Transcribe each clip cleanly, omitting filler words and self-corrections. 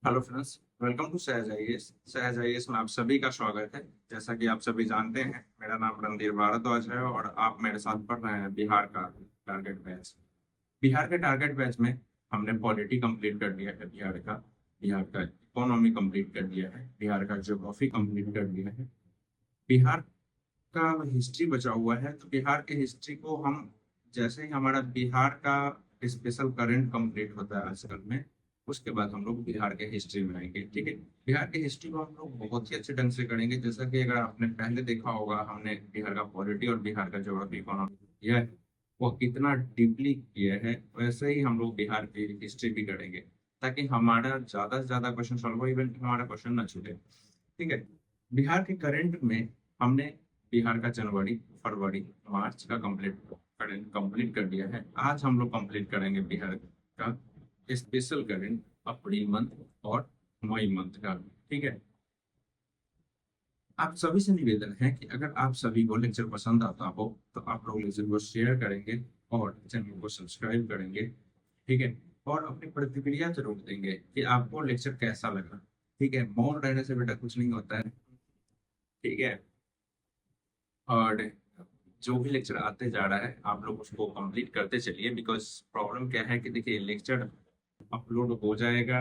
Hello friends, welcome to सहज IAS. सहज IAS में आप सभी का स्वागत है। जैसा कि आप सभी जानते हैं, मेरा नाम रणधीर भारद्वाज है और आप मेरे साथ पढ़ रहे हैं बिहार का टारगेट बैच। बिहार के टारगेट बैच में हमने पॉलिटी कंप्लीट कर दिया है। बिहार का इकोनॉमी कंप्लीट कर दिया है। बिहार का ज्योग्राफी कंप्लीट कर दिया है। बिहार का हिस्ट्री बचा हुआ है, तो बिहार के हिस्ट्री को हम जैसे ही हमारा बिहार का स्पेशल करंट कंप्लीट होता है आजकल में, उसके बाद हम लोग बिहार के हिस्ट्री में आएंगे। ठीक है। बिहार के हिस्ट्री को हम लोग बहुत ही अच्छे ढंग से करेंगे। जैसा कि अगर आपने पहले देखा होगा, हमने बिहार का पॉलिटी और बिहार का ज्योग्राफी इकोनॉमी किया है, वो कितना डीपली किया है, वैसे ही हम लोग बिहार की हिस्ट्री भी करेंगे, ताकि हमारा ज्यादा से ज्यादा क्वेश्चन सॉल्व हो, इवन हमारा क्वेश्चन ना छूटे। ठीक है। बिहार के करंट में हमने बिहार का जनवरी, फरवरी, मार्च का कंप्लीट कर दिया है। आज हम लोग कंप्लीट करेंगे बिहार का स्पेशल करंट अप्रैल मंथ और मई मंथ का। ठीक है। आप सभी से निवेदन है कि अगर आप सभी को लेक्चर पसंद आता हो तो आप लोग लेक्चर को शेयर करेंगे और चैनल को सब्सक्राइब करेंगे। ठीक है। और अपनी प्रतिक्रिया जरूर देंगे कि आपको लेक्चर कैसा लगा। ठीक है। मौन रहने से बेटा कुछ नहीं होता है। ठीक है। और जो भी लेक्चर आते जा रहा है, आप लोग उसको कंप्लीट करते चलिए। बिकॉज प्रॉब्लम क्या है कि देखिए, लेक्चर अपलोड हो जाएगा,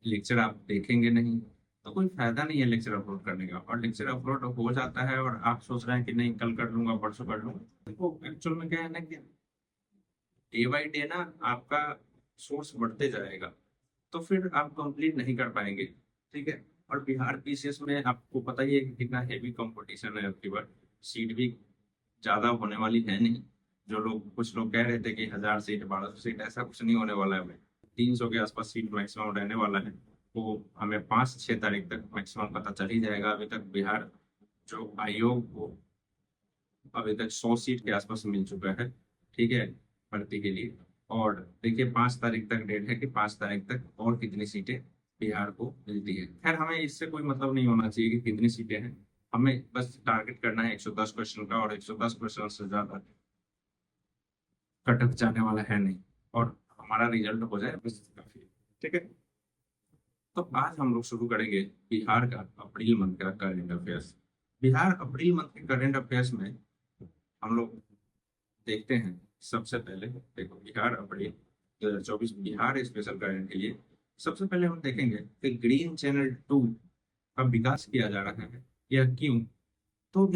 लेक्चर आप देखेंगे नहीं तो कोई फायदा नहीं है लेक्चर अपलोड करने का। और लेक्चर अपलोड हो जाता है और आप सोच रहे हैं कि नहीं, कल कर लूंगा, परसों कर लूंगा। देखो, एक्चुअल में क्या है ना कि डे बाई डे ना आपका सोर्स बढ़ते जाएगा, तो फिर आप कंप्लीट नहीं कर पाएंगे। ठीक है। और बिहार पीसीएस में आपको पता ही है कि कितना हेवी कंपटीशन है। अब की बार सीट भी ज्यादा होने वाली है नहीं। जो लोग, कुछ लोग कह रहे थे कि 1000 सीट, 1200 सीट, ऐसा कुछ नहीं होने वाला है भाई। 300 के आसपास सीट मैक्सिमम रहने वाला है। वो हमें 5-6 तारीख तक मैक्सिमम पता चल ही जाएगा। अभी तक बिहार जो आयोग को अभी तक 100 सीट के आसपास मिल चुका है। ठीक है। भर्ती के लिए। और देखिए, 5 तारीख तक डेट है कि 5 तारीख तक और कितनी सीटें बिहार को मिलती है। खैर, हमें इससे कोई मतलब नहीं होना चाहिए कि कितनी सीटें हैं। हमें बस टारगेट करना है 110 क्वेश्चन का, और 110 क्वेश्चन से ज्यादा कटक जाने वाला है नहीं। और हमारा रिजल्ट हो जाए बस काफी है। ठीक है। तो आज हम लोग शुरू करेंगे बिहार का अप्रैल मंथ का current affairs. Bihar April month के करंट अफेयर्स में हम लोग देखते हैं। सबसे पहले देखो, बिहार अप्रैल 2024 बिहार स्पेशल करंट के लिए सबसे पहले हम देखेंगे कि ग्रीन चैनल 2 का विकास किया जा रहा है। यह क्यों? तो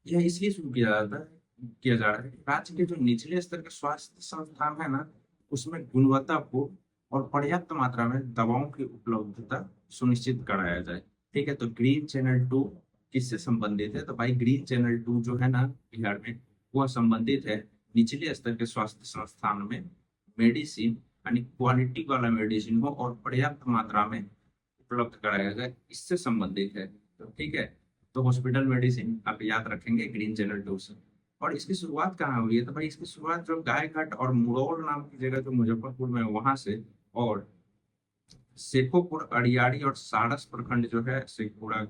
यह इसलिए शुरू किया जा रहा है कि राज्य के जो निचले स्तर के स्वास्थ्य संस्थान है ना, उसमें गुणवत्तापूर्ण और पर्याप्त मात्रा में दवाओं की उपलब्धता सुनिश्चित कराया जाए। ठीक है। तो ग्रीन चैनल 2 किससे संबंधित है? तो भाई, ग्रीन चैनल 2 जो है ना बिहार में, वह संबंधित है निचले स्तर के स्वास्थ्य संस्थान में मेडिसिन, यानी क्वालिटी वाला मेडिसिन हो और पर्याप्त मात्रा में उपलब्ध कराया जाए, इससे संबंधित है। तो ठीक है। तो हॉस्पिटल मेडिसिन आप याद रखेंगे ग्रीन चैनल 2 से। और इसकी शुरुआत कहाँ हुई है? तो भाई, इसकी शुरुआत जो गायघाट और मुरौल नाम की जगह जो मुजफ्फरपुर में है, वहां से। और शेखोपुर, अरियाड़ी और सारस प्रखंड जो है शेखपुरा,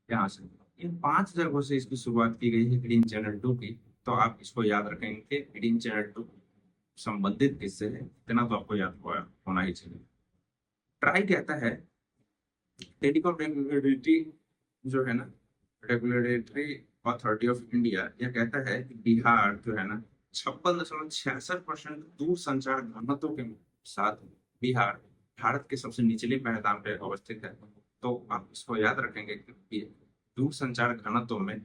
यहाँ से, इन 5 जगहों से इसकी शुरुआत की गई है ग्रीन चैनल 2 की। तो आप इसको याद रखेंगे कि ग्रीन चैनल 2 संबंधित किससे है, इतना तो आपको याद होना ही चाहिए। ट्राई कहता है, टेलीकॉम रेगुलेटरी जो है ना, रेगुलेटरी अथॉरिटी ऑफ इंडिया, यह कहता है कि बिहार जो है ना, 56.66% दूर संचार घनत्व के साथ बिहार भारत के सबसे निचले पायदान पर अवस्थित है। तो आप इसको याद रखेंगे कि दूर संचार घनत्व में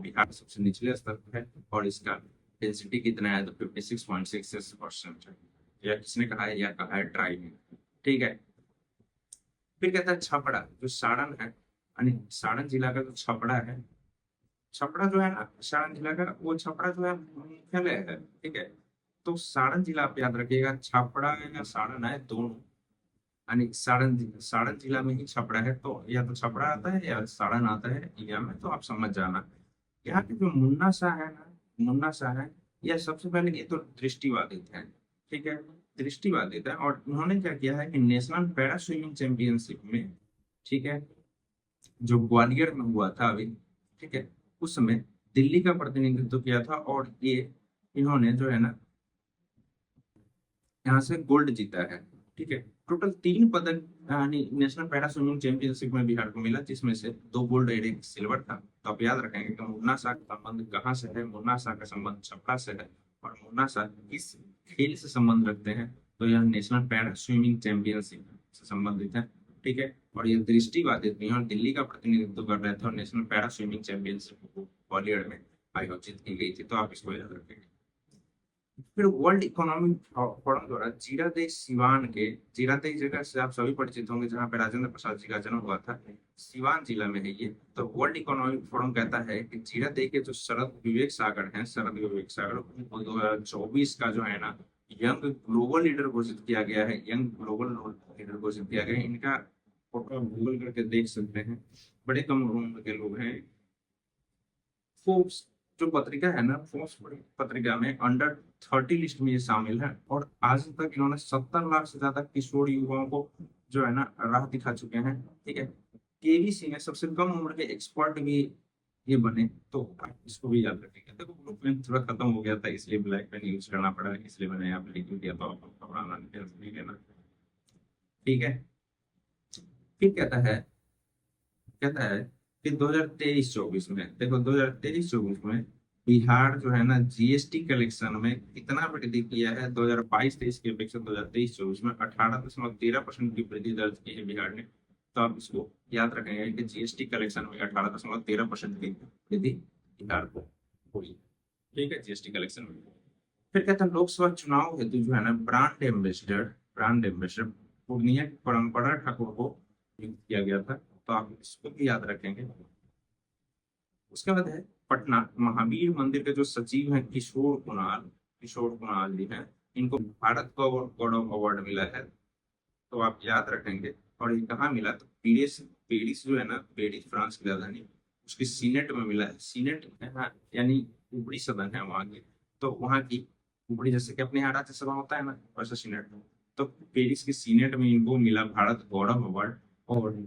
बिहार सबसे निचले स्तर पर है। और इसका डेंसिटी कितना है? तो 56.66% है। यह किसने कहा है? यह कहा है ट्राई ने। ठीक है। फिर कहता है छपरा, जो सारण है, यानी सारण जिला का जो छपरा है, छपरा जो है ना सारण जिला का, वो छपरा जो है मुख्यालय है। ठीक है। तो सारण जिला आप याद रखिएगा, छपरा है या सारण है, दोनों, यानी सारण जिला में ही छपरा है। तो या तो छपरा आता है या सारण आता है इंडिया में, तो आप समझ जाना। यहाँ के जो मुन्ना शाह है ना, मुन्ना शाह है, यह सबसे पहले ये तो दृष्टिवादित है। ठीक है। दृष्टिवादित है, और उन्होंने क्या किया है कि नेशनल पैरा स्विमिंग चैंपियनशिप में, ठीक है, जो ग्वालियर में हुआ था अभी, ठीक है, उस समय दिल्ली का प्रतिनिधित्व किया था। और ये इन्होंने जो है ना, यहाँ से गोल्ड जीता है। ठीक है। टोटल 3 पदक यानी नेशनल पैरा स्विमिंग चैंपियनशिप में बिहार को मिला, जिसमें से 2 गोल्ड और 1 सिल्वर था। तो आप याद रखेंगे कि मुन्ना शाह का संबंध कहाँ से है। मुन्ना शाह का संबंध छपरा से है। और मुन्ना शाह किस खेल से संबंध रखते हैं, तो यह नेशनल पैरा स्विमिंग चैंपियनशिप से संबंधित है। ठीक है। और ये दृष्टिबाधित भी हैं और दिल्ली का प्रतिनिधित्व कर रहे थे, और national para swimming championship Gwalior में आयोजित की गई थी। तो आप इसको याद रखेंगे। फिर वर्ल्ड इकोनॉमिक फोरम द्वारा जीरादेई जगह से आप सभी परिचित होंगे, जहाँ पे राजेंद्र प्रसाद जी का जन्म हुआ था। सिवान जिला में है ये। तो वर्ल्ड इकोनॉमिक फोरम कहता है कि जीरादेई के जो शरद विवेक सागर हैं, शरद विवेक सागर, उनको 2024 का जो है ना यंग ग्लोबल लीडर घोषित किया गया है। यंग ग्लोबल लीडर घोषित किया गया है। इनका फोटो आप गूगल करके देख सकते हैं। बड़े कम उम्र के लोग हैं। फोर्ब्स जो पत्रिका है ना, फोर्ब्स पत्रिका में अंडर 30 लिस्ट में ये शामिल है। और आज तक इन्होंने 70 लाख से ज्यादा किशोर युवाओं को जो है ना राह दिखा चुके हैं। ठीक है। केबीसी में सबसे कम उम्र के एक्सपर्ट भी ये बने। तो आप इसको भी याद रखेंगे। देखो ब्लू पेन थोड़ा खत्म हो गया था, इसलिए ब्लैक पेन यूज करना पड़ा, इसलिए मैंने यहाँ पे लिख दिया। तो आपको घबराना नहीं लेना। ठीक है। फिर कहता है कि 2023-24 में, देखो 2023-24 में बिहार जो है ना जीएसटी कलेक्शन में कितना वृद्धि किया है। 2022-23 की अपेक्षा 2023-24 में 18.13% की वृद्धि दर्ज की है बिहार ने। तो आप इसको याद रखेंगे कि जीएसटी कलेक्शन में 18.13% की वृद्धि बिहार को हुई। ठीक है, जीएसटी कलेक्शन में। फिर कहता है लोकसभा चुनाव हेतु जो है ना ब्रांड एम्बेसडर पूर्णिया की परंपरा ठाकुर को नियुक्त किया गया था। तो आप इसको भी याद रखेंगे। उसके बाद है पटना महावीर मंदिर के जो सचिव हैं किशोर कुणाल जी हैं। इनको भारत को गौरव अवार्ड मिला है। तो आप याद रखेंगे। और ये कहाँ मिला, तो पेरिस पेरिस जो है ना, पेरिस फ्रांस की राजधानी, उसकी सीनेट में मिला है। सीनेट यानी ऊपरी सदन है वहाँ की। तो वहाँ की ऊपरी, जैसे कि अपने यहाँ राज्यसभा होता है ना, वैसे सीनेट में। तो पेरिस की सीनेट में इनको मिला भारत गौरव अवार्ड। और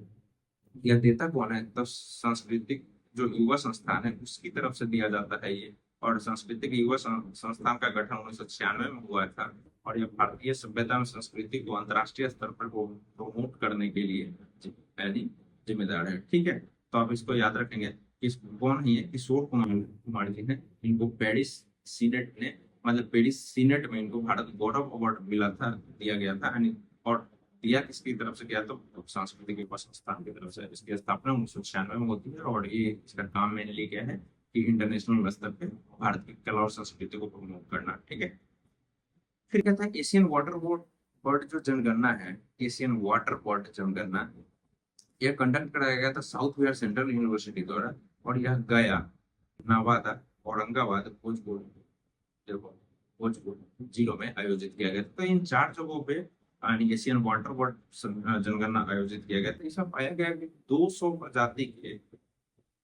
यह देता कौन है, तो सांस्कृतिक जो युवा संस्थान है उसकी तरफ से दिया जाता है ये। और सांस्कृतिक युवा संस्थान का गठन 1996 में हुआ था। और यह भारतीय सभ्यता में संस्कृति को अंतर्राष्ट्रीय स्तर पर प्रमोट करने के लिए पहली जिम्मेदार है। ठीक है। तो आप इसको याद रखेंगे कि कौन है, किशोर कुमार जी हैं। इनको पेरिस सीनेट ने, मतलब पेरिस सीनेट में इनको भारत गौरव अवार्ड मिला था, दिया गया था। और दिया किसकी तरफ से किया, तो सांस्कृतिक विकास संस्थान की तरफ से। इसकी स्थापना 1996 में होती है। और ये इसका काम मेनली क्या है कि इंटरनेशनल स्तर पे भारत की कला और संस्कृति को प्रमोट करना। ठीक है। फिर कहता है एशियन वाटर बोर्ड बोर्ड जो जनगणना है, एशियन वाटर बोर्ड जनगणना, यह कंडक्ट कराया गया था साउथ बिहार सेंट्रल यूनिवर्सिटी द्वारा। और यह गया, नवादा, औरंगाबाद, भोजपुर, देखो भोजपुर जिलों में आयोजित किया गया था। तो इन 4 जगहों पे एशियन वाटर बोर्ड जनगणना आयोजित किया गया। तो इसमें पाया गया कि 200 प्रजाति के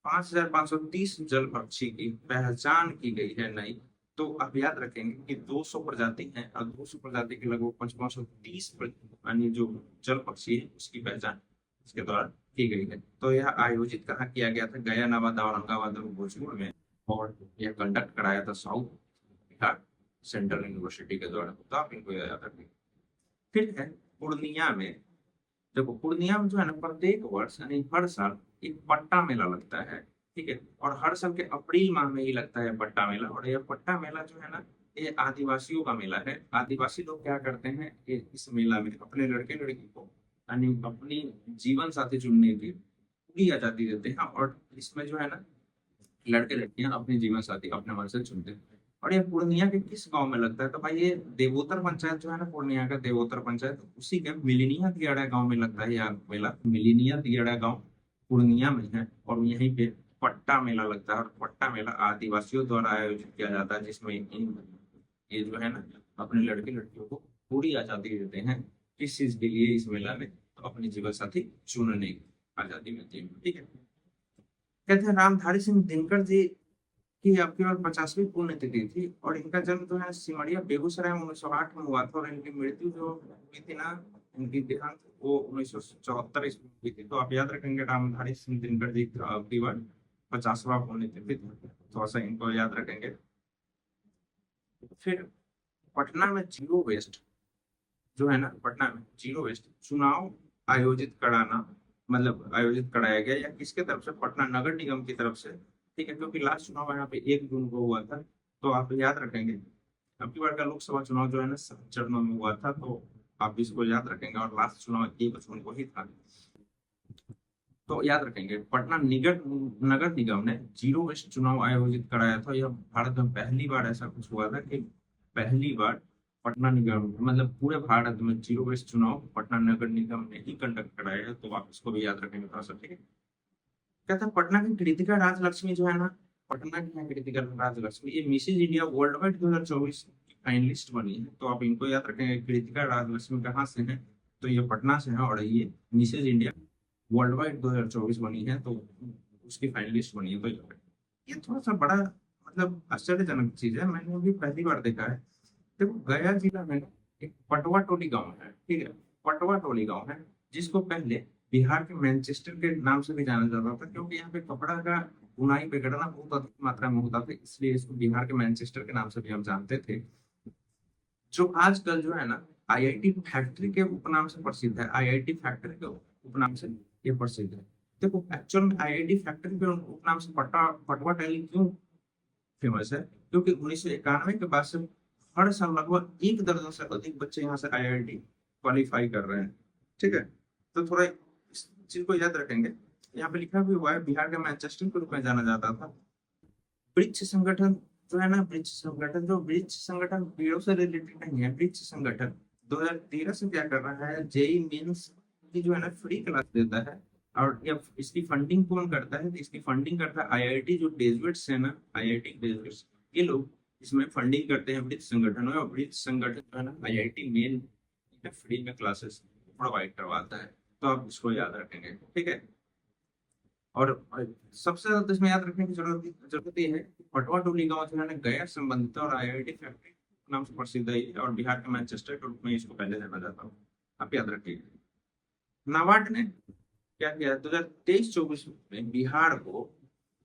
5,530 जल पक्षी की पहचान की गई है नई। तो आप याद रखेंगे कि 200 प्रजाति हैं, और 200 प्रजाति के लगभग 5,530 जो जल पक्षी है उसकी पहचान इसके द्वारा की गई है। तो यह आयोजित कहाँ किया गया था, गया, नवादा, औरंगाबाद और भोजपुर में। और यह कंडक्ट कराया था साउथ बिहार सेंट्रल यूनिवर्सिटी के द्वारा। तो आप इनको याद रखेंगे। फिर है पूर्णिया में। देखो पूर्णिया में जो है ना, प्रत्येक वर्ष यानी हर साल एक पट्टा मेला लगता है। ठीक है। और हर साल के अप्रैल माह में ही लगता है पट्टा मेला। और यह पट्टा मेला जो है ना, ये आदिवासियों का मेला है। आदिवासी लोग क्या करते हैं कि इस मेला में अपने लड़के लड़की को यानी अपनी जीवन साथी चुनने की पूरी आजादी देते हैं। और इसमें जो है ना, लड़के लड़कियां अपने जीवन साथी अपने मन से चुनते हैं। और ये पूर्णिया के किस गांव में लगता है, तो भाई ये देवोत्तर पंचायत जो है ना, पूर्णिया का देवोत्तर पंचायत, उसी के मिलिनिया दियाड़ा गांव में लगता है यह मेला। मिलिनिया दियाड़ा गांव पूर्णिया में है। और यहीं पे पट्टा मेला लगता है। और पट्टा मेला आदिवासियों द्वारा आयोजित किया जाता है, जिसमें ये जो है ना, अपने लड़के लड़कियों को पूरी आजादी देते हैं। किस चीज के लिए, इस मेला में, तो अपने जीवन साथी चुनने की आजादी मिलती है। ठीक है। कहते हैं रामधारी सिंह दिनकर जी की आपकी बार 50वीं पुण्यतिथि थी। और इनका जन्म जो है सिमरिया बेगूसराय में 1908 में हुआ था। और इनकी मृत्यु जो हुई थी ना, इनकी देहांत वो 1974 ईस्वी में हुई थी। तो आप याद रखेंगे रामधारी सिंह दिनकर जी का आपकी बार 50वां पुण्यतिथि था। थोड़ा सा इनको याद रखेंगे। फिर पटना में जीरो वेस्ट जो है ना पटना में जीरो वेस्ट चुनाव आयोजित कराना, मतलब आयोजित कराया गया, या किसके तरफ से, पटना नगर निगम की तरफ से। ठीक है, क्योंकि लास्ट चुनाव यहाँ पे 1 जून को हुआ था, तो आप याद रखेंगे। अब की बार का लोकसभा चुनाव जो है ना 7 चरणों में हुआ था, तो आप इसको याद रखेंगे, और लास्ट चुनाव 1 जून को ही था। तो याद रखेंगे पटना निगम नगर निगम ने जीरो वेस्ट चुनाव आयोजित कराया था। यह भारत में पहली बार ऐसा कुछ हुआ था कि पहली बार पटना निगम, मतलब पूरे भारत में जीरो वेस्ट चुनाव पटना नगर निगम ने ही कंडक्ट कराया है। तो आप इसको भी याद रखेंगे थोड़ा सा, ठीक है। क्या था, पटना की कृतिका राजलक्ष्मी जो है ना, पटना की है कृतिका राजलक्ष्मी, ये मिसेज इंडिया वर्ल्ड वाइड 2024 की फाइनलिस्ट बनी है। तो आप इनको याद रखेंगे, कृतिका राजलक्ष्मी कहाँ से है, तो ये पटना से है, और ये मिसेज इंडिया वर्ल्ड वाइड 2024 बनी है, तो उसकी फाइनलिस्ट बनी है। तो ये थोड़ा सा बड़ा मतलब आश्चर्यजनक चीज है, मैंने अभी पहली बार देखा है। देखो गया जिला में ना एक पटवा टोली गांव है, ठीक है, पटवा टोली गांव है, जिसको पहले बिहार के मैनचेस्टर के नाम से भी जाना जाता था, क्योंकि यहाँ पे कपड़ा का बुनाई वगैरह बहुत अधिक मात्रा में होता था, इसलिए इसको बिहार के मैनचेस्टर के नाम से भी हम जानते थे। जो आजकल जो है ना आईआईटी फैक्ट्री के उपनाम से प्रसिद्ध है, आईआईटी फैक्ट्री के उपनाम से ये प्रसिद्ध है। देखो एक्चुअल में आईआईटी फैक्ट्री के उपनाम से पटवा टैली क्यों फेमस है, क्योंकि 1991 के बाद से हर साल लगभग 1 दर्जन से अधिक बच्चे यहाँ से आईआईटी क्वालिफाई कर रहे हैं। ठीक है, तो थोड़ा इस चीज को याद रखेंगे। यहाँ पे लिखा भी हुआ है बिहार का मैनचेस्टर के रूप में जाना जाता था। वृक्ष संगठन जो है ना, वृक्ष संगठन पेड़ों से रिलेटेड नहीं है। वृक्ष संगठन 2013 से क्या कर रहा है, जेई मेंस की जो है ना फ्री क्लास देता है, और ये इसकी फंडिंग कौन करता है, तो इसकी फंडिंग करता है आईआईटी जो ग्रेजुएट्स है ना, आईआईटी ग्रेजुएट्स, ये लोग इसमें फंडिंग करते हैं वृक्ष संगठन में। और वृक्ष संगठन जो है ना आईआईटी मेन फ्री में क्लासेस प्रोवाइड करवाता है। तो आप इसको याद रखेंगे, ठीक है। और सबसे ज्यादा तो इसमें याद रखने की जरूरत ये है कि पटवा टोली गांव जो है ना गैर संबंधित और आईआईटी फैक्ट्री नाम से प्रसिद्ध है, और बिहार के मैनचेस्टर के रूप में इसको पहले जाना जाता हूँ। आप याद रखिए। नाबार्ड ने क्या किया, 2023-24 में बिहार को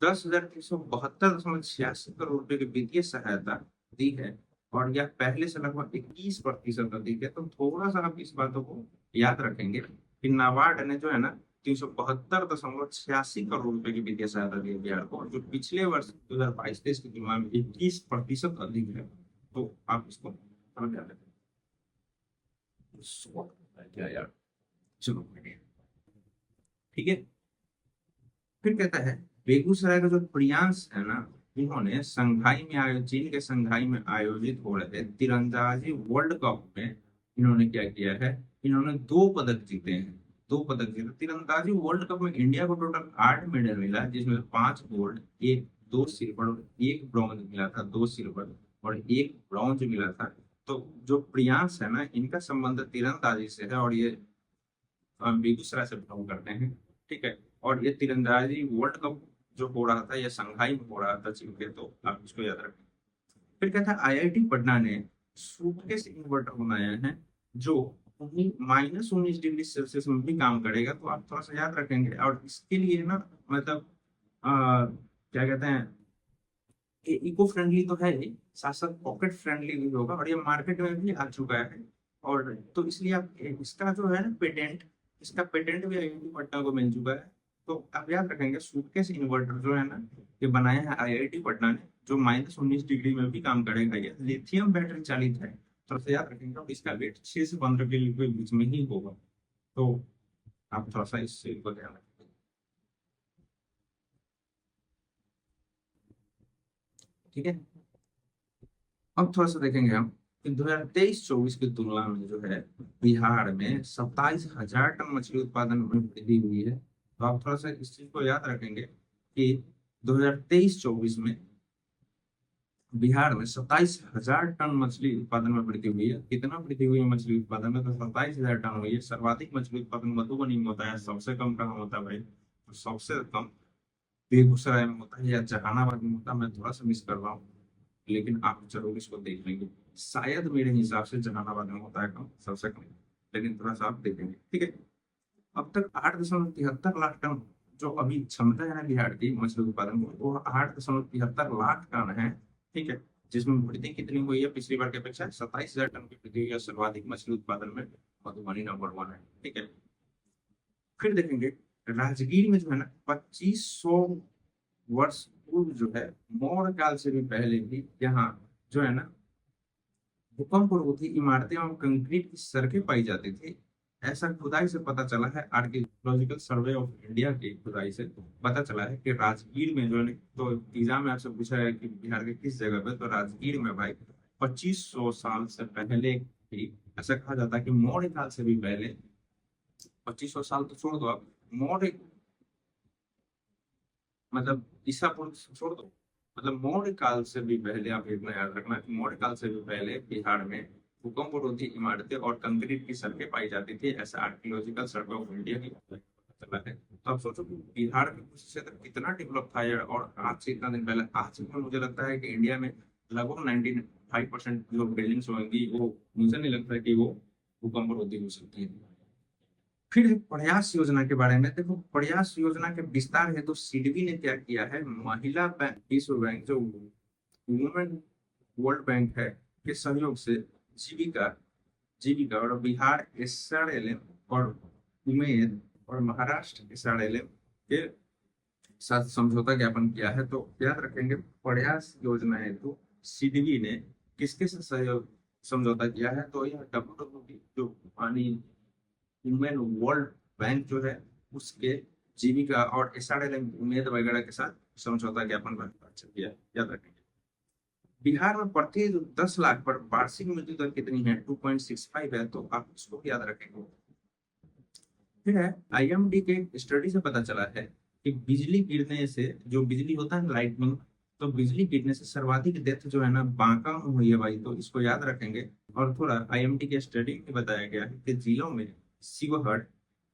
10,372.86 करोड़ रुपए की वित्तीय सहायता दी है, और यह पहले से लगभग 21% अधिक है। तो थोड़ा सा आप इस बातों को याद रखेंगे कि नाबार्ड ने जो है ना 372.86 करोड़ रुपए की वित्तीय सहायता दी है बिहार को, जो पिछले वर्ष 2022-23 की तुलना में 21% अधिक है। तो आप इसको समझ याद रखें। क्या यार, चलो ठीक है। फिर कहता है बेगूसराय का जो प्रियांश है ना, इन्होंने संघाई में चीन के संघाई में आयोजित हो रहे तीरंदाजी वर्ल्ड कप में इन्होंने क्या किया है, इन्होंने 2 पदक जीते हैं। 2 पदक जीते तीरंदाजी वर्ल्ड कप में। इंडिया को टोटल 8 मेडल मिला, जिसमें 5 गोल्ड, एक 2 सिल्वर और 1 ब्रॉन्ज मिला था, 2 सिल्वर और 1 ब्रॉन्ज मिला था। तो जो प्रियांश है ना, इनका संबंध तीरंदाजी से है, और ये बेगूसराय से बिलोंग करते हैं, ठीक है। और ये तीरंदाजी वर्ल्ड कप जो हो रहा था, ये संघाई में हो रहा था चीन के, तो आप इसको याद रखें। फिर क्या था, आईआईटी पटना ने सूटकेस इन्वर्टर बनाया है, जो -19 डिग्री सेल्सियस में भी काम करेगा। तो आप थोड़ा सा याद रखेंगे, और इसके लिए ना मतलब क्या कहते हैं, इको फ्रेंडली तो है ही, साथ साथ पॉकेट फ्रेंडली भी होगा, और ये मार्केट में भी आ चुका है। और तो इसलिए आप इसका जो है ना पेटेंट, इसका पेटेंट भी आईआईटी पटना को मिल चुका है। तो आप याद रखेंगे सूटकेस इन्वर्टर जो है ना, ये बनाया है आईआईटी पटना ने, जो -19 डिग्री में भी काम करेगा। ये लिथियम बैटरी चालित है, थोड़ा सा याद रखेंगे। और इसका वेट 6 से 15 किलो के बीच में ही होगा। तो आप थोड़ा सा इससे ध्यान रखेंगे, ठीक है। अब थोड़ा सा देखेंगे हम कि 2023-24 की तुलना में जो है बिहार में 27,000 टन मछली उत्पादन में वृद्धि हुई है। तो आप थोड़ा सा इस चीज को याद रखेंगे कि 2023-24 में बिहार में 27,000 टन मछली उत्पादन में वृद्धि हुई है। कितना वृद्धि हुई है मछली उत्पादन में, तो 27,000 टन हुई है। सर्वाधिक मछली उत्पादन मधुबनी में होता है, सबसे कम कहाँ होता है भाई, तो सबसे कम बेगूसराय में होता है, या जहानाबाद में होता है। मैं थोड़ा सा मिस कर रहा हूँ, लेकिन आप जरूर इसको देख लेंगे। शायद मेरे हिसाब से जहानाबाद में होता है कम, सबसे कम, लेकिन थोड़ा सा आप देखेंगे, ठीक है। अब तक 8.73 लाख टन जो अभी क्षमता है ना बिहार की मछली उत्पादन में, वो 8.73 लाख टन है, ठीक है। जिसमें वृद्धि कितनी हुई है पिछली बार की अपेक्षा? 27,000 टन की वृद्धि हुई है। सर्वाधिक मछली उत्पादन में मधुबनी नंबर 1 है। ठीक है, फिर देखेंगे राजगीर में जो है ना 2500 वर्ष पूर्व जो है, मौर्य काल से भी पहले भी यहाँ जो है ना भूकंप रोधी इमारतें और कंक्रीट की सड़कें पाई जाती थी। ऐसा खुदाई से पता चला है, आर्कियोलॉजिकल सर्वे ऑफ इंडिया की खुदाई से पता चला है कि राजगीर में जो है, तो एग्जाम में आपसे पूछा है कि बिहार के किस जगह पे, तो राजगीर में भाई 2500 साल से पहले भी, ऐसा कहा जाता है कि मौर्य काल से भी पहले, 2500 साल तो छोड़ दो आप, मौर्य मतलब ईसा पूर्व छोड़ दो, मतलब मौर्य काल से भी पहले, आप इतना याद रखना कि मौर्य काल से भी पहले बिहार में भूकंप रोधी इमारतें और कंक्रीट की सड़कें पाई जाती थी। ऐसा आर्कियोलॉजिकल सर्वे ऑफ इंडिया की पता चला है। तो आप सोचो कि बिहार में कुछ क्षेत्र कितना डेवलप था यार, और आज से इतना दिन पहले, आज में मुझे लगता है कि इंडिया में लगभग 95% जो बिल्डिंग्स होंगी वो, मुझे नहीं लगता है कि वो भूकंप रोधी हो सकती है। फिर है प्रयास योजना के बारे में। देखो, प्रयास योजना के विस्तार हेतु सिडबी ने क्या किया है, महिला बैंक, विश्व बैंक जो वुमेन वर्ल्ड बैंक है के सहयोग से जीविका जीविका और बिहार एसआरएलएम और उमेद और महाराष्ट्र एसआरएलएम के साथ समझौता ज्ञापन किया है। तो याद रखेंगे, प्रयास योजना हेतु सिडबी ने किसके साथ सहयोग समझौता किया है, तो यह डब्ल्यू जो पानी वुमेन वर्ल्ड बैंक जो है उसके जीविका और एसआरएलएम उमेद वगैरह के साथ समझौता ज्ञापन पर हस्ताक्षर किया। याद रखेंगे, बिहार में प्रति 10 लाख पर वार्षिक मृत्यु दर कितनी है? 2.65 है। तो आप इसको भी याद रखेंगे। फिर है आईएमडी के स्टडी से पता चला है कि बिजली गिरने से, जो बिजली होता है लाइटनिंग, तो बिजली गिरने से सर्वाधिक डेथ जो है ना बांका में हुई है भाई, तो इसको याद रखेंगे। और थोड़ा आईएमडी के स्टडी में बताया गया है कि जिलों में शिवहर,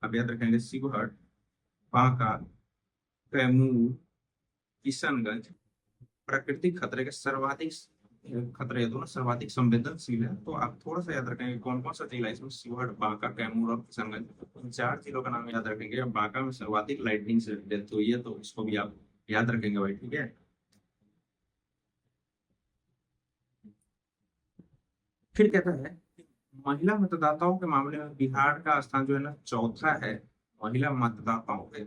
अब याद रखेंगे शिवहर, बांका, कैमूर, किशनगंज प्राकृतिक खतरे के सर्वाधिक खतरे दोनों सर्वाधिक संवेदनशील है। तो आप थोड़ा सा याद रखेंगे कौन कौन सा जिला है इसमें, शिवहर, बांका, कैमूर और किशनगंज, इन 4 जिलों का नाम याद रखेंगे। बांका में सर्वाधिक लाइटनिंग से डेथ हुई है, तो इसको भी आप याद रखेंगे भाई। ठीक है, फिर कहता है महिला मतदाताओं के मामले में बिहार का स्थान जो है ना चौथा है। महिला मतदाताओं के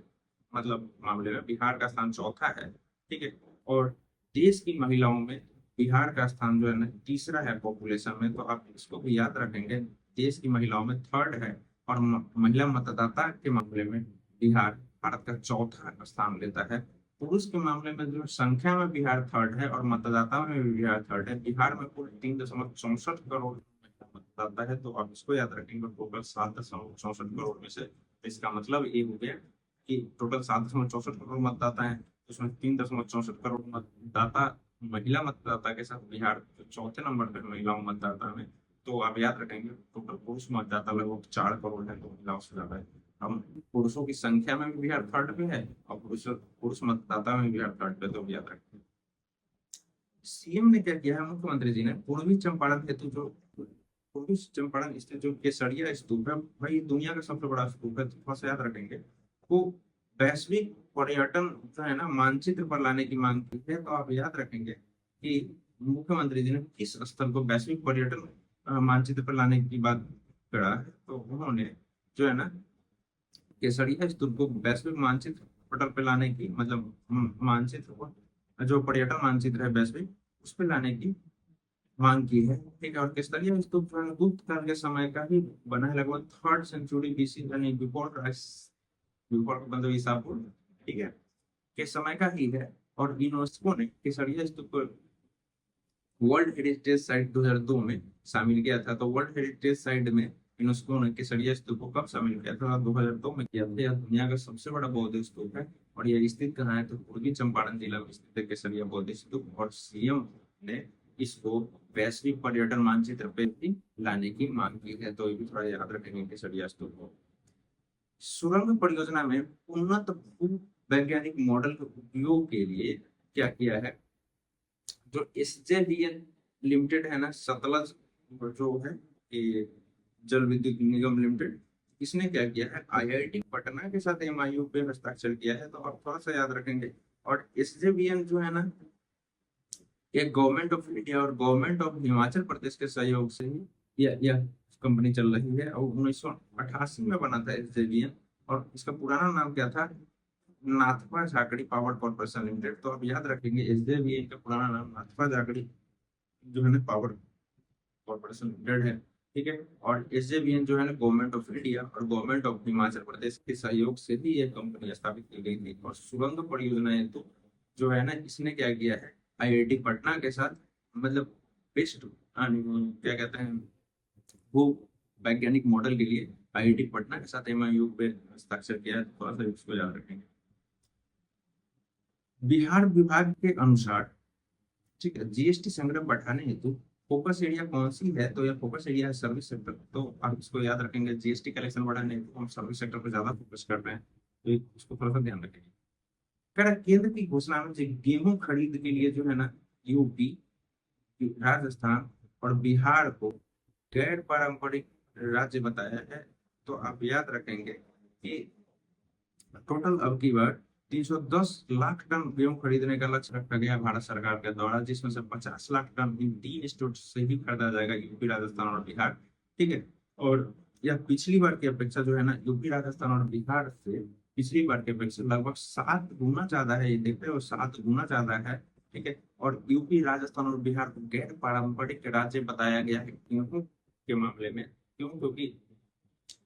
मतलब मामले में बिहार का स्थान चौथा है। ठीक है, और देश की महिलाओं में बिहार का स्थान जो है ना तीसरा है पॉपुलेशन में। तो आप इसको भी याद रखेंगे, देश की महिलाओं में थर्ड है, और महिला मतदाता के मामले में बिहार भारत का चौथा स्थान लेता है। पुरुष के मामले में जो संख्या में बिहार थर्ड है और मतदाता में भी बिहार थर्ड है। बिहार में कुल 3.64 करोड़ मतदाता है। तो आप इसको याद रखेंगे, टोटल 7.64 करोड़ में से। इसका मतलब ये हो गया कि टोटल 7.64 करोड़ मतदाता है, उसमें 3.64 करोड़ मतदाता महिला मतदाता के साथ बिहार चौथे नंबर पर महिलाओं मतदाता में। तो आप याद रखेंगे टोटल पुरुष मतदाता लगभग 4 करोड़ है, तो महिलाओं से ज्यादा है। हम पुरुषों की संख्या में भी बिहार थर्ड पे है, और पुरुष पुरुष मतदाता में बिहार थर्ड पे, तो याद रखेंगे। सीएम ने क्या किया है, मुख्यमंत्री जी ने पूर्वी चंपारण हेतु जो पूर्वी चंपारण स्थित जो केसरिया स्तूप है भाई, दुनिया का सबसे बड़ा स्तूप है, तो थोड़ा सा याद रखेंगे। वो वैश्विक पर्यटन जो है ना मानचित्र पर लाने की मांग की है। तो आप याद रखेंगे कि मुख्यमंत्री जी ने किस स्थल को वैश्विक पर्यटन मानचित्र पर लाने की बात करा है, तो उन्होंने जो है ना केसरिया स्तूप को वैश्विक मानचित्र पटल पे लाने की, मतलब मानचित्र को, जो पर्यटन मानचित्र है वैश्विक, उस पे लाने की मांग की है। ठीक है, और केसरिया स्तूप जो है गुप्त काल के समय का ही बना है, लगभग 3rd सेंचुरी बीसी, यानी बिफोर क्राइस्ट, बिफोर मतलब ईसा पूर्व, ठीक है, के समय का ही है। और यूनेस्को ने केसरिया स्तूप को वर्ल्ड हेरिटेज साइट 2002 में शामिल किया था। तो वर्ल्ड हेरिटेज साइट में यूनेस्को ने केसरिया स्तूप को कब शामिल किया था? 2002 में किया था। यह दुनिया का सबसे बड़ा बौद्ध स्तूप है, और यह स्थित कहाँ है? तो पूर्वी चंपारण जिला में स्थित है केसरिया बौद्ध स्तूप, और सीएम ने इसको वैश्विक पर्यटन मानचित्र पे भी लाने की मांग की है। तो ये भी थोड़ा याद रखेंगे केसरिया स्तूप को। सुरंग परियोजना में उन्नत भू वैज्ञानिक मॉडल के उपयोग के लिए क्या किया है, जो एसजेवीएन लिमिटेड है ना, सतलज जो है ये जल विद्युत निगम लिमिटेड, इसने क्या किया है, आईआईटी पटना के साथ एमआईयू पे हस्ताक्षर किया है। तो आप थोड़ा सा याद रखेंगे। और एसजेवीएन जो है ना, ये गवर्नमेंट ऑफ इंडिया और गवर्नमेंट ऑफ हिमाचल प्रदेश के सहयोग से ही यह कंपनी चल रही है, और 1988 में बना था एसजेवीएन। और इसका पुराना नाम क्या था? Nathpa Jhakri power corporation limited. तो आप याद रखेंगे एसजेवीएन का पुराना नाम नाथपा झाकड़ी जो है ना पावर कॉर्पोरेशन लिमिटेड है। ठीक है। और एसजेवीएन जो है ना गवर्नमेंट ऑफ इंडिया और गवर्नमेंट ऑफ हिमाचल प्रदेश के सहयोग से भी यह कंपनी स्थापित की गई थी। और सुरंग परियोजनाएं तो जो है ना इसने क्या किया है, आईआईटी पटना के साथ मतलब बेस्ट क्या कहते हैं वो वैज्ञानिक मॉडल के लिए आईआईटी पटना के साथ एमओयू पे हस्ताक्षर किया है। थोड़ा सा इसको याद रखेंगे। बिहार विभाग के अनुसार, ठीक है, जीएसटी संग्रह बढ़ाने हेतु फोकस एरिया कौन सी है? तो यह फोकस एरिया है सर्विस सेक्टर। तो आप इसको याद रखेंगे, जीएसटी कलेक्शन बढ़ाने हेतु हम सर्विस सेक्टर पर ज्यादा फोकस कर रहे हैं, तो इसको थोड़ा सा ध्यान रखेंगे। कह रहा केंद्र की घोषणा में जो गेहूं खरीद के लिए जो है ना यूपी, राजस्थान और बिहार को गैर पारंपरिक राज्य बताया है। तो आप याद रखेंगे कि टोटल अब की बार 310 लाख टन गेहूं खरीदने का लक्ष्य रखा गया भारत सरकार के द्वारा, जिसमें से 50 लाख टन इन तीन स्टेट से ही खरीदा जाएगा, यूपी, राजस्थान और बिहार। ठीक है। और यह पिछली बार की अपेक्षा जो है ना यूपी, राजस्थान और बिहार से पिछली बार की अपेक्षा लगभग 7 गुना ज्यादा है। ये देखते हो 7 गुना ज्यादा है। ठीक है। और यूपी, राजस्थान और बिहार को गैर पारंपरिक राज्य बताया गया है गेहूं के मामले में। क्यों? क्योंकि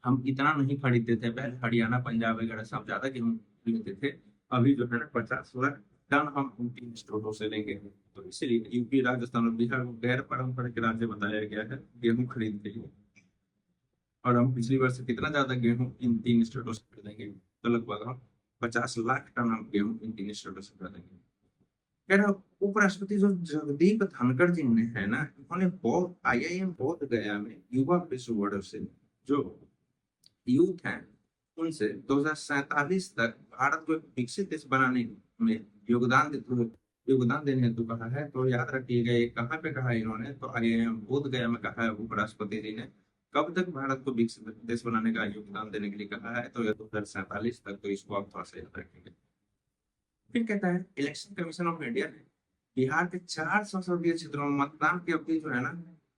हम इतना नहीं खरीदते थे पहले, हरियाणा, पंजाब वगैरह सब ज्यादा गेहूं लेते थे। अभी जो है ना 50 लाख टन हम उन तीन स्टेटों से लेंगे। तो इसीलिए यूपी, राजस्थान और बिहार को गैर पारंपरिक राज्य बताया गया है गेहूं खरीद के लिए। और हम पिछली बार से कितना ज्यादा गेहूं इन तीन स्टेटों से खरीदेंगे? तो लगभग हम 50 लाख टन हम गेहूं इन तीन स्टेटों से खरीदेंगे। यार उपराष्ट्रपति जो जगदीप धनखड़ जी ने है ना, उन्होंने बहुत आईआईएम बोध गया में युवा विश्व से जो यूथ हैं उनसे 2047 तक भारत को एक विकसित देश बनाने में योगदान देने हेतु कहा है। तो याद रखिएगा ये कहाँ पे कहा है इन्होंने, तो आईआईएम बोध गया में कहा है उपराष्ट्रपति जी ने। कब तक भारत को विकसित देश बनाने का योगदान देने के लिए कहा है? तो यह 2047 तक। तो इसको आप थोड़ा सा याद रखेंगे। फिर कहता है इलेक्शन कमीशन ऑफ इंडिया ने बिहार के 4 संसदीय क्षेत्रों में मतदान की अवधि जो है ना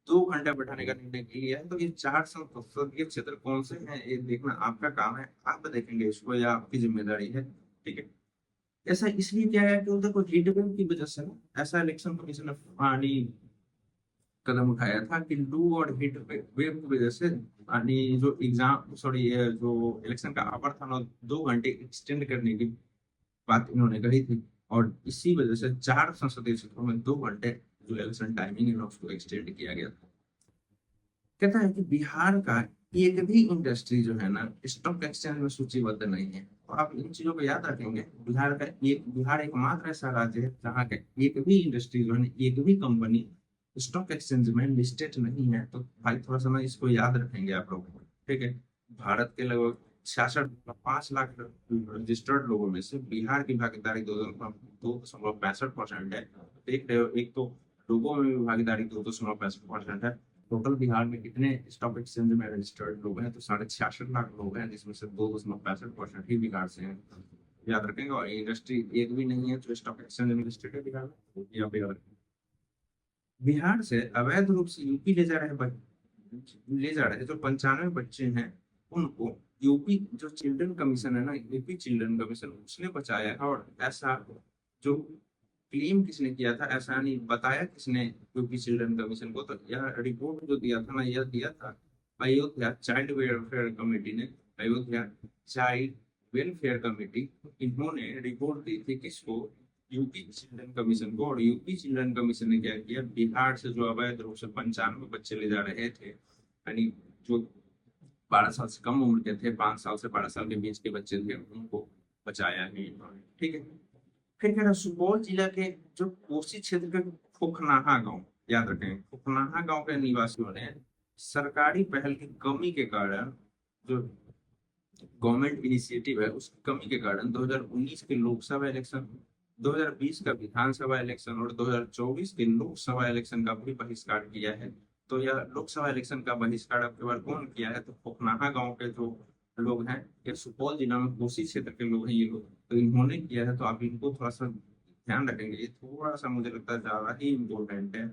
2 घंटे बढ़ाने का निर्णय किया है। तो ये 4 संसदीय क्षेत्र कौन से हैं ये देखना आपका काम है, आप देखेंगे इसको, या आपकी जिम्मेदारी है। ठीक है। ऐसा इसलिए क्या है कि उधर को हीट वेव की वजह से ना ऐसा इलेक्शन कमीशन ने पानी कदम उठाया था कि लू और हीट वेव की वजह से यानी जो एग्जाम सॉरी जो इलेक्शन का आवर था ना 2 घंटे एक्सटेंड करने की बात इन्होंने कही थी। और इसी वजह से 4 संसदीय क्षेत्रों में 2 घंटे जो इलेक्शन टाइमिंग है ना उसको एक्सटेंड किया गया था। कहता है कि बिहार का एक भी इंडस्ट्री जो है ना स्टॉक एक्सचेंज में सूचीबद्ध नहीं है। तो आप इन चीजों को याद रखेंगे। बिहार एकमात्र ऐसा राज्य है जहाँ का एक भी इंडस्ट्री जो है ना, एक भी कंपनी स्टॉक एक्सचेंज में लिस्टेड नहीं है। तो भाई थोड़ा सा मैं इसको याद रखेंगे आप लोग। ठीक है। भारत के लगभग 66.5 लाख रजिस्टर्ड लोगों में से बिहार की भागीदारी 2.65% है। देख रहे हो, एक तो लोगों में भी भागीदारी 2.65% है। टोटल बिहार में कितने स्टॉक एक्सचेंज में रजिस्टर्ड लोग हैं? तो 66.5 लाख लोग हैं, जिसमें से 2.65% ही बिहार से हैं। याद रखेंगे। और इंडस्ट्री एक भी नहीं है जो स्टॉक एक्सचेंज में लिस्टेड है बिहार में, या बिहार बिहार से अवैध रूप से यूपी ले जा रहे जो 95 बच्चे हैं उनको यूपी जो चिल्ड्रन कमीशन है ना, यूपी चिल्ड्रन कमीशन उसने बचाया है। और ऐसा जो क्लेम किसने किया था, ऐसा नहीं बताया किसने यूपी चिल्ड्रन कमीशन को, तो यह रिपोर्ट जो दिया था ना यह दिया था अयोध्या चाइल्ड वेलफेयर कमेटी ने। अयोध्या चाइल्ड वेलफेयर कमेटी, इन्होंने रिपोर्ट दी थी किसको? यूपी चिल्ड्रन कमीशन को। और यूपी चिल्ड्रन कमीशन ने क्या किया, बिहार से जो अवैध रूप से 95 बच्चे ले जा रहे थे, यानी जो 12 साल से कम उम्र के थे, 5 साल से 12 साल के बीच के बच्चे थे, उनको बचाया है इन्होंने। ठीक है। फिर कह रहा सुपौल जिला के जो कोसी क्षेत्र के खोखनाहा गांव, याद रखें खोखनाहा गांव के निवासियों ने सरकारी पहल की कमी के कारण जो गवर्नमेंट इनिशिएटिव है उसकी कमी के कारण 2019 के लोकसभा इलेक्शन, 2020 का विधानसभा इलेक्शन और 2024 के लोकसभा इलेक्शन का भी बहिष्कार किया है। तो यह लोकसभा इलेक्शन का बहिष्कार अब की बार कौन किया है? तो खोखनाहा गांव के जो लोग हैं, ये सुपौल जिला में कोसी क्षेत्र के लोग हैं ये लोग, तो इन्होंने किया है। तो आप इनको थोड़ा सा ध्यान रखेंगे, ये थोड़ा सा मुझे लगता है ज्यादा ही इम्पोर्टेंट है,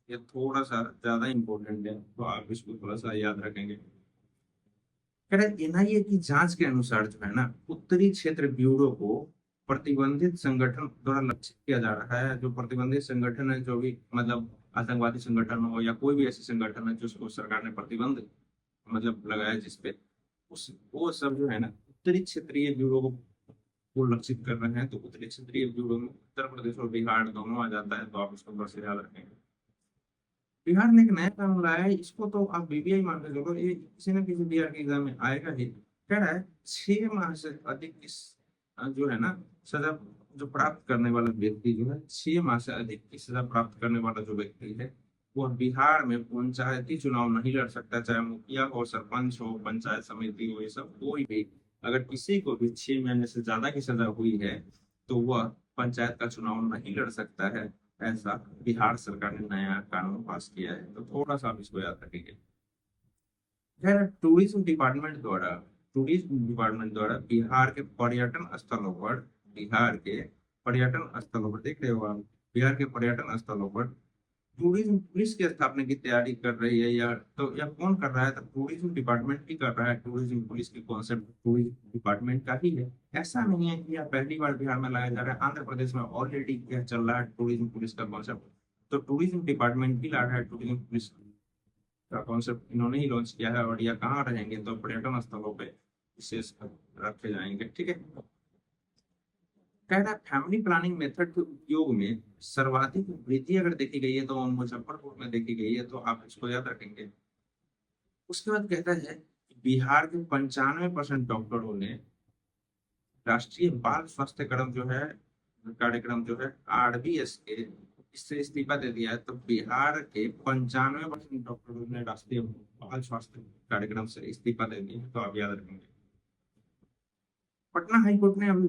ये थोड़ा सा ज्यादा इम्पोर्टेंट है, तो आप इसको थोड़ा सा याद रखेंगे। कह रहे एनआईए की जांच के अनुसार जो है ना, उत्तरी क्षेत्र ब्यूरो को प्रतिबंधित संगठन द्वारा लक्षित किया जा रहा है। जो प्रतिबंधित संगठन है, जो भी मतलब आतंकवादी संगठन हो या कोई भी ऐसे संगठन है जिसको सरकार ने प्रतिबंध मतलब लगाया जिसपे, उस वो सब जो है ना उत्तरी क्षेत्रीय ब्यूरो को लक्षित कर रहे हैं। तो उत्तरी क्षेत्रीय ब्यूरो में उत्तर प्रदेश और बिहार दोनों आ जाता है, तो आप इसको बस याद रखेंगे। बिहार ने एक नया कानून लाया है, इसको तो आप बीबीआई मान के चलो, ये किसी न किसी बिहार के एग्जाम में आएगा ही। कह रहा है 6 माह से अधिक की जो है ना सजा जो प्राप्त करने वाला व्यक्ति जो है, 6 माह से अधिक की सजा प्राप्त करने वाला जो व्यक्ति है, वह बिहार में पंचायती चुनाव नहीं लड़ सकता, चाहे मुखिया हो, सरपंच हो, पंचायत समिति हो, ये सब कोई भी। अगर किसी को भी 6 महीने से ज्यादा की सजा हुई है तो वह पंचायत का चुनाव नहीं लड़ सकता है। ऐसा बिहार सरकार ने नया कानून पास किया है, तो थोड़ा सा आप इसको याद रखेंगे। खैर, टूरिज्म डिपार्टमेंट द्वारा बिहार के पर्यटन स्थलों पर देख रहे हो आप, बिहार के पर्यटन स्थलों पर टूरिज्म पुलिस की स्थापना की तैयारी कर रही है, या कौन कर रहा है, तो टूरिज्म डिपार्टमेंट ही कर रहा है। टूरिज्म पुलिस की कॉन्सेप्ट टूरिज्म डिपार्टमेंट का ही है। ऐसा नहीं है कि यह पहली बार बिहार में लाया जा रहा है, आंध्र प्रदेश में ऑलरेडी यह चल रहा है टूरिज्म पुलिस का कॉन्सेप्ट। तो टूरिज्म डिपार्टमेंट ही ला रहा है टूरिज्म पुलिस का कॉन्सेप्ट, इन्होंने ही लॉन्च किया है। और यह कहाँ रहेंगे, तो पर्यटन स्थलों पे विशेष रखे जाएंगे, ठीक है। कह रहा है फैमिली प्लानिंग मेथड के उपयोग में सर्वाधिक वृद्धि अगर देखी गई है तो वो मुजफ्फरपुर में देखी गई है, तो आप इसको याद रखेंगे। उसके बाद कहता है कि बिहार के 95% डॉक्टरों ने राष्ट्रीय बाल स्वास्थ्य कार्यक्रम जो है आरबीएस के इससे इस्तीफा दे दिया है। तो बिहार के 95% डॉक्टरों ने राष्ट्रीय बाल स्वास्थ्य कार्यक्रम से इस्तीफा दे दिया है, तो आप याद रखेंगे। पटना हाई कोर्ट ने अभी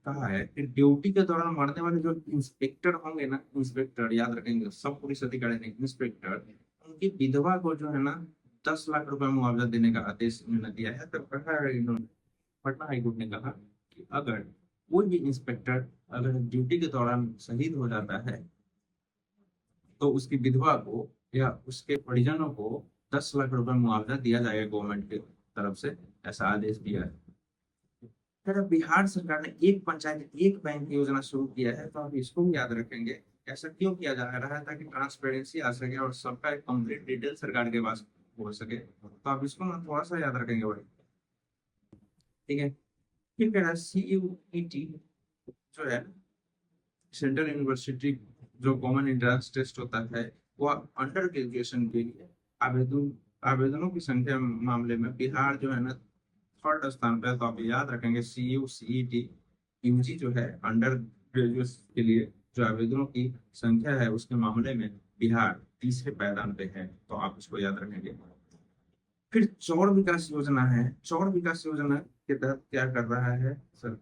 कहा है कि ड्यूटी के दौरान मरने वाले जो इंस्पेक्टर होंगे ना, इंस्पेक्टर याद रखेंगे, सब पुलिस अधिकारी नहीं, इंस्पेक्टर, उनकी विधवा को जो है ना 10 लाख रुपए मुआवजा देने का आदेश इन्होंने दिया है। तो कहा है पटना हाई कोर्ट ने कहा कि अगर कोई भी इंस्पेक्टर अगर ड्यूटी के दौरान शहीद हो जाता है तो उसकी विधवा को या उसके परिजनों को 10 लाख रुपए मुआवजा दिया जाएगा गवर्नमेंट की तरफ से, ऐसा आदेश दिया है। अगर बिहार सरकार ने एक पंचायत एक बैंक योजना शुरू किया है, तो आप इसको भी याद रखेंगे। ऐसा क्यों किया जा रहा है, ताकि ट्रांसपेरेंसी आ सके और सबका एक कंप्लीट डिटेल सरकार के पास हो सके, तो आप इसको ना थोड़ा सा याद रखेंगे भाई, ठीक है। फिर कह रहा है सीयूईटी जो है, सेंट्रल यूनिवर्सिटी जो कॉमन एंट्रेंस टेस्ट होता है, वह अंडर ग्रेजुएशन के लिए आवेदनों की संख्या मामले में बिहार जो है ना थर्ड स्थान पे है। तो आप याद रखेंगे सीयूसीईटी यूजी जो है अंडर ग्रेजुएट के लिए जो आवेदनों की संख्या है उसके मामले में बिहार तीसरे पायदान पे है, तो आप इसको याद रखेंगे। फिर चौड़ विकास योजना है, चौड़ विकास योजना के तहत क्या कर रहा है सर,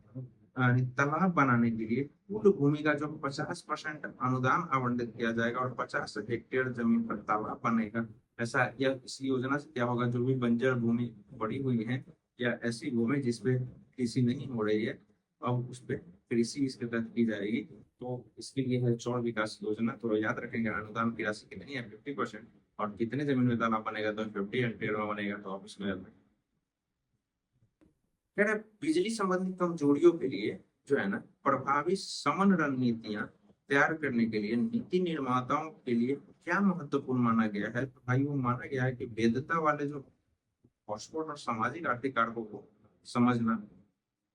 तालाब बनाने के लिए कुल भूमि का जो 50% अनुदान आवंटित किया जाएगा और 50 हेक्टेयर जमीन पर तालाब बनेगा। ऐसा यह इस योजना से क्या होगा, जो भी बंजर भूमि पड़ी हुई है या ऐसी भूमि जिसपे कृषि नहीं हो रही है, अब उस पर कृषि इसके तहत की जाएगी। तो इसके लिए है चौड़ विकास योजना। तो याद रखेंगे अनुदान की राशि कितनी है, 50%, और कितने जमीन में तालाब बनेगा, तो 50 हेक्टेयर में बनेगा, तो आप इसमें याद रखें। कह रहे हैं, बिजली संबंधी कमजोरियों के लिए जो है ना प्रभावी समन रणनीतियां तैयार करने के लिए नीति निर्माताओं के लिए क्या महत्वपूर्ण माना गया है, तो भाई वो माना गया है कि वैधता वाले जो हॉटस्पॉट और सामाजिक आर्थिक कारकों को समझना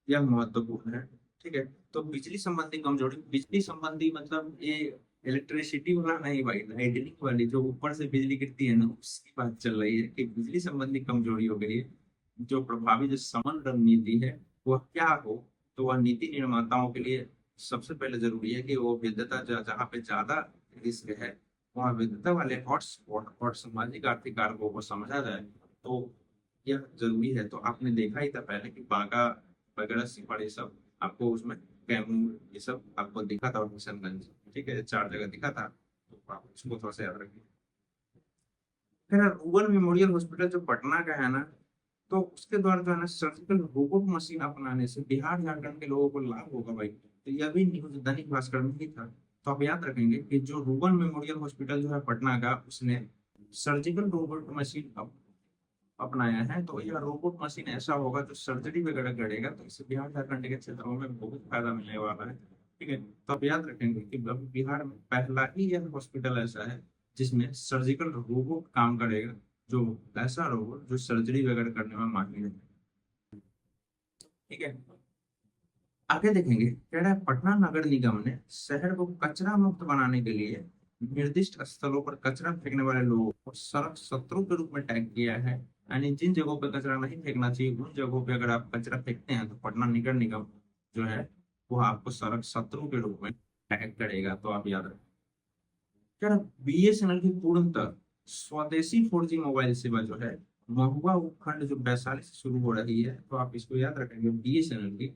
यह महत्वपूर्ण है, ठीक है। तो बिजली संबंधी कमजोरी, बिजली संबंधी मतलब ये इलेक्ट्रिसिटी वाला नहीं भाई, लाइटनिंग वाली जो ऊपर से बिजली गिरती है ना, उसकी बात चल रही है कि बिजली संबंधी कमजोरियों के लिए जो प्रभावी जो समन रणनीति है वह क्या हो। तो वह नीति निर्माताओं के लिए सबसे पहले जरूरी है कि वो विविधता जहाँ पे ज्यादा रिस्क है वहाँ विविधता वाले हॉटस्पॉट और सामाजिक आर्थिक कारकों को समझा जाए, तो यह जरूरी है। तो आपने देखा ही था पहले कि बांका वगैरह सिपड़ ये सब आपको उसमें, कैमूर ये सब आपको दिखा था, और किशनगंज, ठीक है, 4 जगह दिखा था, तो आप इसको थोड़ा सा याद रखिए। फिर रूरल मेमोरियल हॉस्पिटल जो पटना का है ना, तो उसके द्वारा जो है ना सर्जिकल रोबोट मशीन अपनाने से बिहार झारखंड के लोगों को लाभ होगा भाई। तो यह भी न्यूज दैनिक भास्कर में ही था। तो आप याद रखेंगे कि जो रूबन मेमोरियल हॉस्पिटल जो है पटना का, उसने सर्जिकल रोबोट मशीन अपनाया है। तो यह रोबोट मशीन ऐसा होगा जो सर्जरी वगैरह करेगा, तो इससे बिहार झारखंड के क्षेत्रों में बहुत फायदा मिलने वाला है। ठीक है, तो आप याद रखेंगे कि अभी बिहार में पहला ही यह हॉस्पिटल ऐसा है जिसमें सर्जिकल रोबोट काम करेगा, जो ऐसा रोबोट जो सर्जरी वगैरह करने में माहिर है। ठीक है, आगे देखेंगे कह रहा है पटना नगर निगम ने शहर को कचरा मुक्त बनाने के लिए निर्दिष्ट स्थलों पर कचरा फेंकने वाले लोगों को सड़क शत्रु के रूप में टैग किया है। यानी जिन जगहों पर कचरा नहीं फेंकना चाहिए उन जगहों पे अगर आप कचरा फेंकते हैं तो पटना नगर निगम जो है वो आपको सड़क शत्रु के रूप में टैग करेगा। तो आप याद रखें। यार बीएसएनएल की पूर्णतः स्वदेशी 4G मोबाइल सेवा जो है महुआ उपखंड जो वैशाली से शुरू हो रही है, तो आप इसको याद रखेंगे, बीएसएनएल की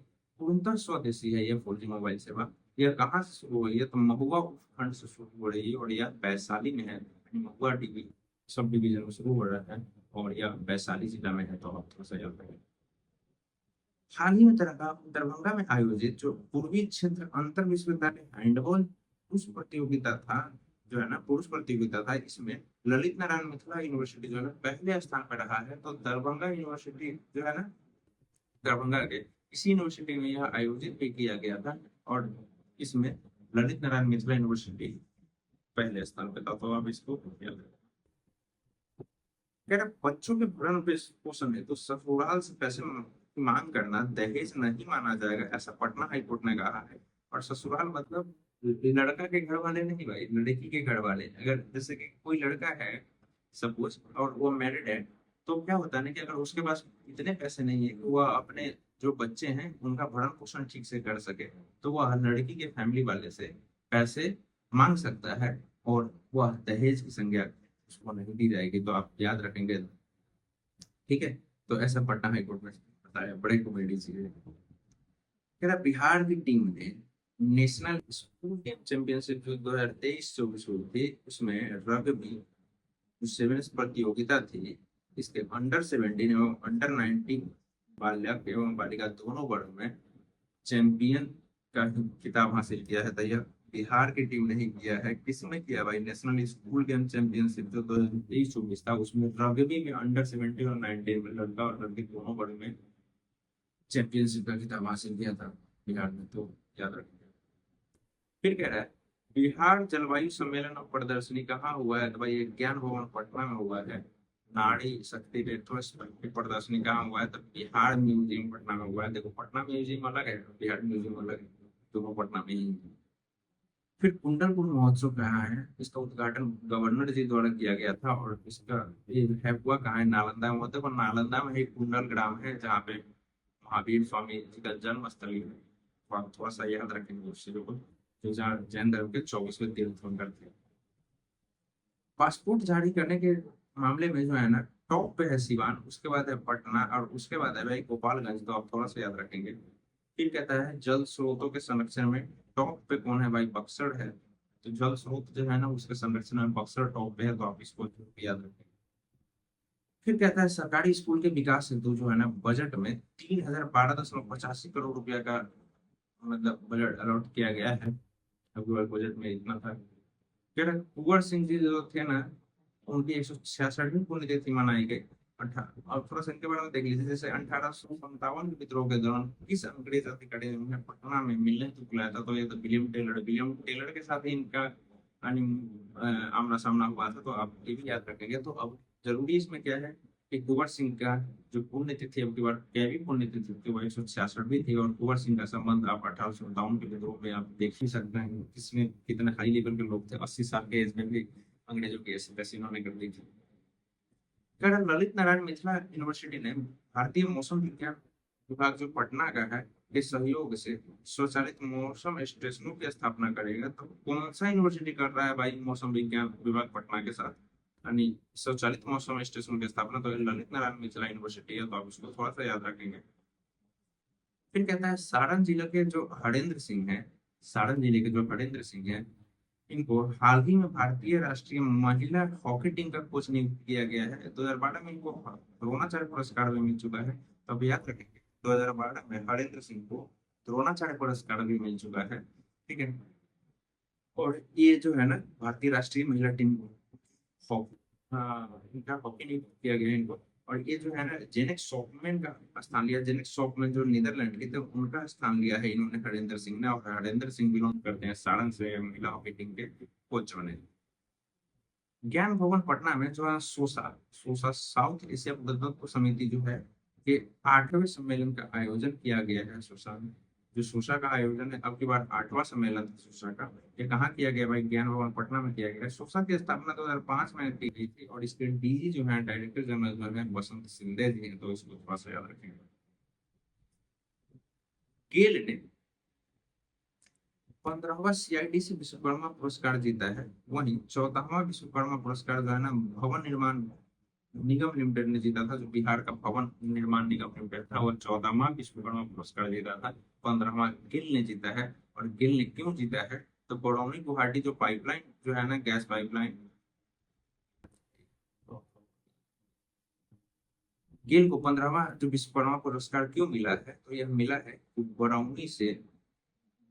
पूर्णतः स्वदेशी है यह 4G मोबाइल सेवा। यह कहाँ से शुरू हुई है? तो महुआ उपखंड से शुरू हो रही है और यह वैशाली में है, यानी महुआ डिवी सब डिवीजन में शुरू हो रहा है और यह वैशाली जिला में है। तो आप थोड़ा सा याद रखें। हाल ही में दरभंगा में आयोजित जो पूर्वी क्षेत्र अंतर विश्वविद्यालय हैंडबॉल पुरुष प्रतियोगिता था, जो है ना पुरुष प्रतियोगिता था, इसमें ललित नारायण मिथिला यूनिवर्सिटी जो है पहले स्थान पर रहा है। तो दरभंगा यूनिवर्सिटी जो है ना, दरभंगा के इसी यूनिवर्सिटी में यह आयोजित भी किया गया था और इसमें ललित नारायण मिथिला यूनिवर्सिटी पहले स्थान पे था। तो आप इसको याद रखें। कह रहे बच्चों के भरण पोषण है तो ससुराल से पैसे की मांग करना दहेज नहीं माना जाएगा, ऐसा पटना हाई कोर्ट ने कहा है। और ससुराल मतलब लड़का के घर वाले नहीं भाई, लड़की के घर वाले। अगर जैसे कि कोई लड़का है सपोज और वो मैरिड है, तो क्या होता है ना कि अगर उसके पास इतने पैसे नहीं है कि वह अपने जो बच्चे हैं उनका भरण पोषण ठीक से कर सके, तो वह लड़की के फैमिली वाले से पैसे मांग सकता है और वह दहेज की संज्ञा उसको नहीं दी जाएगी। तो आप याद रखेंगे। ठीक है, तो ऐसा पटना हाई कोर्ट में बताया, बड़े कॉमेडी चीज है। कह रहा बिहार की टीम ने नेशनल स्कूल गेम चैंपियनशिप जो 2023-24 हुई थी उसमें रग्बी जो सेवेंस प्रतियोगिता थी, इसके अंडर 17 एवं अंडर 19 बालक एवं बालिका दोनों वर्ग में चैंपियन का खिताब हासिल किया है। तो यह बिहार की टीम ने ही किया है। किसमें किया भाई? नेशनल स्कूल गेम चैंपियनशिप जो 2023-24 था उसमें रग्बी में अंडर 17 और 19 में लड़का और लड़की दोनों वर्ग में चैंपियनशिप का खिताब हासिल किया था बिहार ने। तो याद रखिए। फिर कह रहा है बिहार जलवायु सम्मेलन और प्रदर्शनी कहाँ हुआ है? तो भाई ये ज्ञान भवन पटना में हुआ है। नारी शक्ति नेतृत्व की प्रदर्शनी कहाँ हुआ है? तो बिहार म्यूजियम पटना में हुआ है। देखो पटना म्यूजियम अलग है, बिहार म्यूजियम अलग है, दोनों पटना में ही है। फिर कुंडलपुर महोत्सव कहाँ है? इसका उद्घाटन गवर्नर जी द्वारा किया गया था और इसका ये है हुआ कहाँ है? नालंदा में। मतलब नालंदा में एक कुंडल ग्राम है जहाँ पे महावीर स्वामी जी का जन्म स्थल है। तो आप थोड़ा सा याद रखेंगे उस चीजों को, जो जहाँ जैन धर्म के 24वें तीर्थंकर थे। पासपोर्ट जारी करने के मामले में जो है ना, टॉप पे है सिवान, उसके बाद है पटना और उसके बाद है भाई गोपालगंज। तो आप थोड़ा सा याद रखेंगे। फिर कहता है जल स्रोतों के संरक्षण में टॉप पे कौन है भाई? बक्सर है। तो जल स्रोत जो है ना उसके संरक्षण में बक्सर टॉप पे है। तो आप इसको जरूर याद रखेंगे। फिर कहता है सरकारी स्कूल के विकास हेतु जो है ना बजट में 3012.85 करोड़ रुपया का मतलब बजट अलॉट किया गया है। अगले बजट में इतना था। फिर कुंवर सिंह जी जो थे ना, उनकी 166वीं पुण्यतिथि मनाई गई। और थोड़ा सा इनके बारे में देख लीजिए। जैसे 1857 के विद्रोह के दौरान किस अंग्रेज अधिकारी ने उन्हें पटना में मिलने को बुलाया था? तो ये तो विलियम टेलर के साथ ही इनका आमना सामना हुआ था। तो आप ये भी याद रखेंगे। तो अब जरूरी इसमें क्या है कि कुंवर सिंह का जो पुण्यतिथि अब की बार कैवी पुण्यतिथि थी वो 166वीं थी और कुंवर सिंह का संबंध आप 1857 के विद्रोह में आप देख ही सकते हैं किसमें कितने हाई लेवल के लोग थे। 80 साल के एज में भी अंग्रेजों की ऐसी तैसी इन्होंने कर दी थी। कह ललित नारायण मिथिला यूनिवर्सिटी ने भारतीय मौसम विज्ञान विभाग जो पटना का है के सहयोग से स्वचालित मौसम स्टेशनों की स्थापना करेगा। तो कौन सा यूनिवर्सिटी कर रहा है भाई मौसम विज्ञान विभाग पटना के साथ यानी स्वचालित मौसम स्टेशन की स्थापना? तो ये ललित नारायण मिथिला यूनिवर्सिटी है। तो आप उसको थोड़ा सा याद रखेंगे। फिर कहता है सारण जिले के जो हरेंद्र सिंह है, सारण जिले के जो हरेंद्र सिंह है, इनको हाल ही में भारतीय राष्ट्रीय महिला हॉकी टीम का कोच नियुक्त किया गया है। 2012 में इनको द्रोणाचार्य पुरस्कार भी मिल चुका है। तो अब याद रखेंगे 2012 में हरेंद्र सिंह को द्रोणाचार्य पुरस्कार भी मिल चुका है। ठीक है। और ये जो है ना भारतीय राष्ट्रीय महिला टीम हॉकी, हाँ इनका हॉकी नहीं किया गया इनको। और ये जो है ना जेनिक शॉपमैन का स्थान लिया। जेनिक शॉपमैन जो नीदरलैंड के थे उनका स्थान लिया है इन्होंने हरेंद्र सिंह ने। और हरेंद्र सिंह बिलोंग करते हैं सारण से, महिला हॉकी टीम के कोच बने। ज्ञान भवन पटना में जो है सोसा सोसा साउथ एशिया प्रबंधक समिति जो है ये 8वें सम्मेलन का आयोजन किया गया है सोसा में। जो सोसा का आयोजन है अब की बार 8वां सम्मेलन था सोसा का। ये कहाँ किया गया भाई? ज्ञान भवन पटना में किया गया। सोसा की स्थापना 2005 में की गई थी और इसके डीजी जो है डायरेक्टर जनरल जो है बसंत सिंधे जी हैं, तो इसको थोड़ा सा याद रखेंगे। गेल ने 15वां CIDC विश्वकर्मा पुरस्कार जीता है। वहीं 14वां विश्वकर्मा पुरस्कार जो है ना भवन निर्माण निगम लिमिटेड ने जीता था। जो बिहार का भवन निर्माण निगम लिमिटेड था वो 14वां विश्वकर्मा पुरस्कार जीता था। 15वां गिल ने जीता है। और गिल ने क्यों जीता है? तो बरौनी गुवाहाटी जो पाइपलाइन जो है ना गैस पाइपलाइन, गिल को 15वां जो विश्वकर्मा पुरस्कार क्यों मिला है? तो यह मिला है कि बरौनी से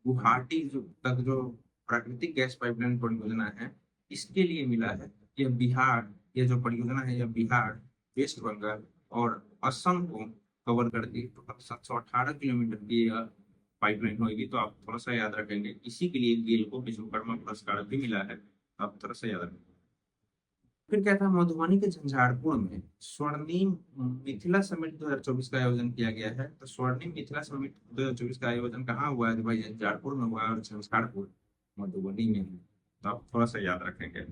गुवाहाटी जो तक जो प्राकृतिक गैस पाइपलाइन परियोजना है इसके लिए मिला है। यह बिहार, ये जो परियोजना है यह बिहार, वेस्ट बंगाल और असम को कवर करती है। तो 718 किलोमीटर की यह पाइपलाइन होगी। तो आप थोड़ा सा याद रखेंगे, इसी के लिए गेल को विश्वकर्मा पुरस्कार भी मिला है। आप थोड़ा सा याद रखेंगे। फिर क्या था? मधुबनी के झंझारपुर में स्वर्णिम मिथिला समिट 2024 का आयोजन किया गया है। तो स्वर्णिम मिथिला समिट 2024 का आयोजन कहाँ हुआ है? तो भाई झंझारपुर में हुआ है और झंझारपुर मधुबनी में है। तो आप थोड़ा सा याद रखेंगे।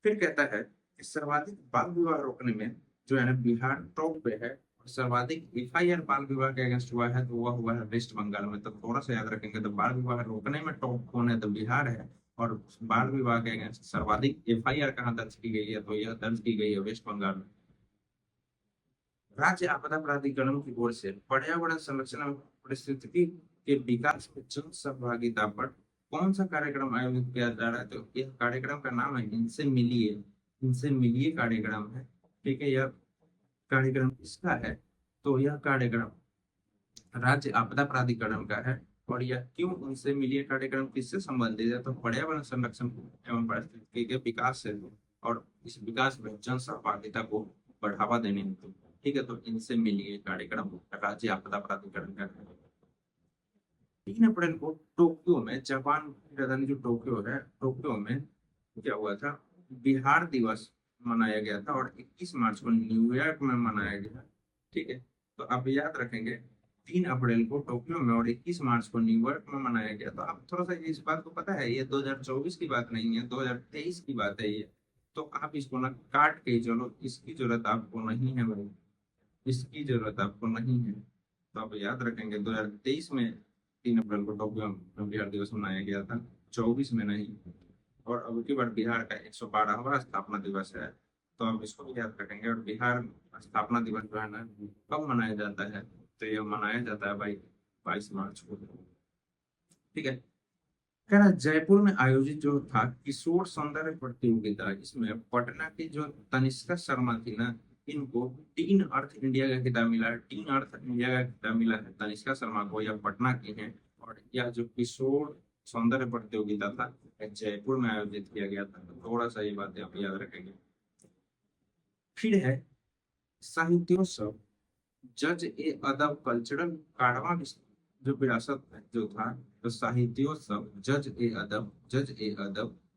फिर कहता है कि सर्वाधिक बाल विवाह रोकने में जो है ना बिहार टॉप पे है। और सर्वाधिक FIR बाल विवाह के अगेंस्ट हुआ है तो वह हुआ है वेस्ट बंगाल में। तो थोड़ा सा याद रखेंगे। तो बाल विवाह रोकने में टॉप कौन है? तो बिहार है। और बाल विवाह के अगेंस्ट सर्वाधिक FIR कहाँ दर्ज की गई है? तो यह दर्ज की गई है वेस्ट बंगाल में। राज्य आपदा प्राधिकरण की ओर से पर्यावरण संरक्षण और पारिस्थितिकी के विकास में जन सहभागिता पर कौन सा कार्यक्रम आयोजित किया जा रहा है? तो यह कार्यक्रम का नाम है इनसे मिलिए। इनसे मिलिए कार्यक्रम है। ठीक है। यह कार्यक्रम किसका है? तो यह कार्यक्रम राज्य आपदा प्राधिकरण का है। और यह क्यों उनसे मिलिए कार्यक्रम किससे संबंधित है? तो पर्यावरण संरक्षण एवं पारिस्थितिकी के विकास से और इस विकास में जन सहभागिता को बढ़ावा देने हेतु। ठीक है। तो इनसे मिलिए कार्यक्रम राज्य आपदा प्राधिकरण का है। 3 अप्रैल को टोक्यो में, जापान की राजधानी जो टोक्यो है, टोक्यो में क्या हुआ था? बिहार दिवस मनाया गया था। और 21 मार्च को न्यूयॉर्क में मनाया गया। ठीक है। तो आप याद रखेंगे 3 अप्रैल को टोक्यो में और 21 मार्च को न्यूयॉर्क में मनाया गया। तो आप थोड़ा सा इस बात को पता है ये 2024 की बात नहीं है, 2023 की बात है ये। तो आप इसको ना काट के चलो, इसकी जरूरत आपको नहीं है भाई, इसकी जरूरत आपको नहीं है। तो आप याद रखेंगे 2023 में 3 अप्रैल को टोक्यो में बिहार दिवस मनाया गया था, 24 में नहीं। और अब की बार बिहार का 112वां स्थापना दिवस है। तो आप इसको भी याद रखेंगे। और बिहार स्थापना दिवस जो है ना कब मनाया जाता है? तो ये मनाया जाता है भाई 22 मार्च को। ठीक है। कह रहा जयपुर में आयोजित जो था किशोर सौंदर्य प्रतियोगिता, इसमें पटना की जो तनिष्का शर्मा थी ना, इनको टीन अर्थ इंडिया का खिताब मिला है। टीन अर्थ इंडिया का खिताब मिला है तनिष्का शर्मा को। यह पटना की है। और यह जो किशोर सौंदर्य प्रतियोगिता था यह जयपुर में आयोजित किया गया था। तो थोड़ा सा ये बातें आप याद रखेंगे। फिर है साहित्योत्सव जज ए अदब कल्चरल कारवां जो विरासत जो था। तो साहित्योत्सव जज ए अदब